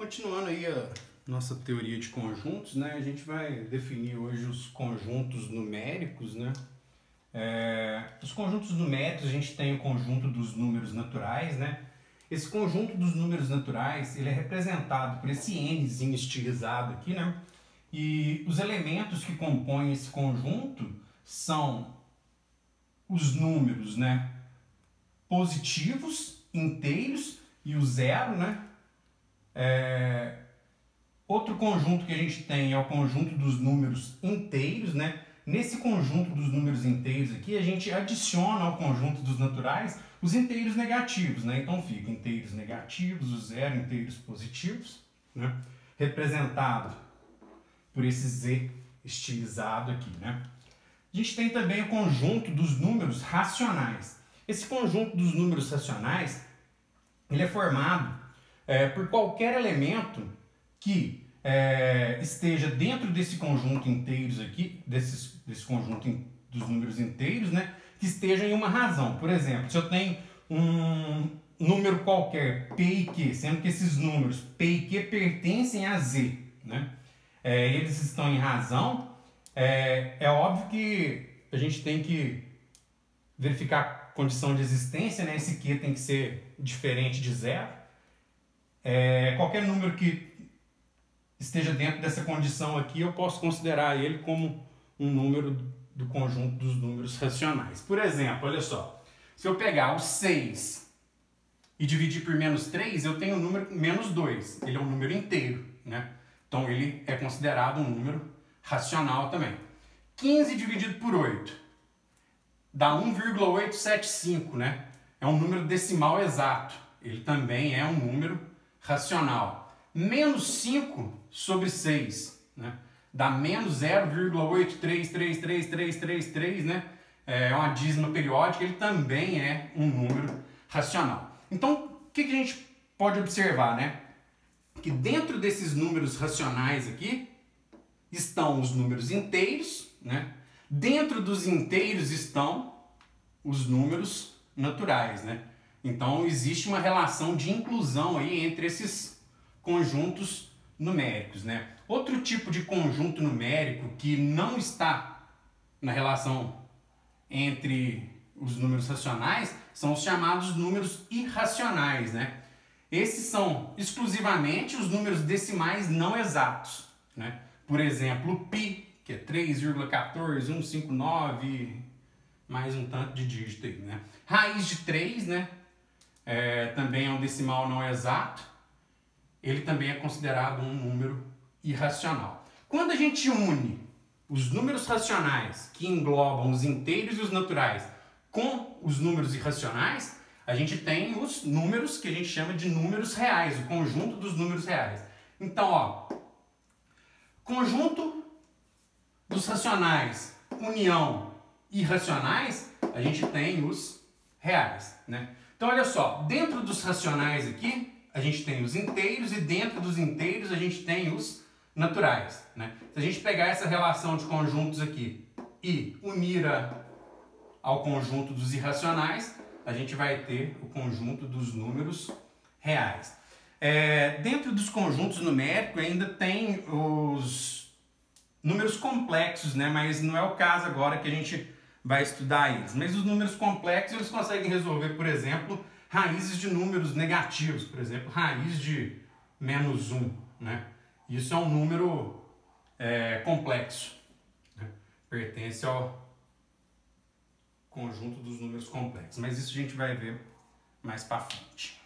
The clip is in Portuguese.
Continuando aí a nossa teoria de conjuntos, né? A gente vai definir hoje os conjuntos numéricos, né? Os conjuntos numéricos, a gente tem o conjunto dos números naturais, né? Esse conjunto dos números naturais, ele é representado por esse nzinho estilizado aqui, né? E os elementos que compõem esse conjunto são os números, né? Positivos, inteiros e o zero, né? Outro conjunto que a gente tem é o conjunto dos números inteiros, né? Nesse conjunto dos números inteiros aqui, a gente adiciona ao conjunto dos naturais os inteiros negativos, né? Então fica inteiros negativos, o zero, inteiros positivos, né? Representado por esse Z estilizado aqui, né? A gente tem também o conjunto dos números racionais. Esse conjunto dos números racionais, ele é formado por qualquer elemento que esteja dentro desse conjunto inteiros aqui, desse conjunto dos números inteiros, né, que esteja em uma razão. Por exemplo, se eu tenho um número qualquer, P e Q, sendo que esses números P e Q pertencem a Z, né, eles estão em razão, é óbvio que a gente tem que verificar a condição de existência, né, esse Q tem que ser diferente de zero. Qualquer número que esteja dentro dessa condição aqui, eu posso considerar ele como um número do conjunto dos números racionais. Por exemplo, olha só, se eu pegar o 6 e dividir por menos 3, eu tenho o número menos 2, ele é um número inteiro, né? Então ele é considerado um número racional também. 15 dividido por 8 dá 1,875, né? É um número decimal exato, ele também é um número racional. Menos 5 sobre 6, né? Dá menos 0,8333333, né? É uma dízima periódica, ele também é um número racional. Então, o que a gente pode observar, né? Que dentro desses números racionais aqui estão os números inteiros, né? Dentro dos inteiros estão os números naturais, né? Então, existe uma relação de inclusão aí entre esses conjuntos numéricos, né? Outro tipo de conjunto numérico que não está na relação entre os números racionais são os chamados números irracionais, né? Esses são exclusivamente os números decimais não exatos, né? Por exemplo, o π, que é 3,14159, mais um tanto de dígito aí, né? Raiz de 3, né? Também é um decimal não exato. Ele também é considerado um número irracional. Quando a gente une os números racionais, que englobam os inteiros e os naturais, com os números irracionais, a gente tem os números que a gente chama de números reais, o conjunto dos números reais. Então, ó, conjunto dos racionais, união irracionais, a gente tem os reais, né? Então, olha só, dentro dos racionais aqui, a gente tem os inteiros e dentro dos inteiros a gente tem os naturais, né? Se a gente pegar essa relação de conjuntos aqui e unir ao conjunto dos irracionais, a gente vai ter o conjunto dos números reais. Dentro dos conjuntos numéricos ainda tem os números complexos, né? Mas não é o caso agora que a gente vai estudar eles. Mas os números complexos eles conseguem resolver, por exemplo, raízes de números negativos, por exemplo, raiz de menos 1, né? Isso é um número complexo, né? Pertence ao conjunto dos números complexos, mas isso a gente vai ver mais para frente.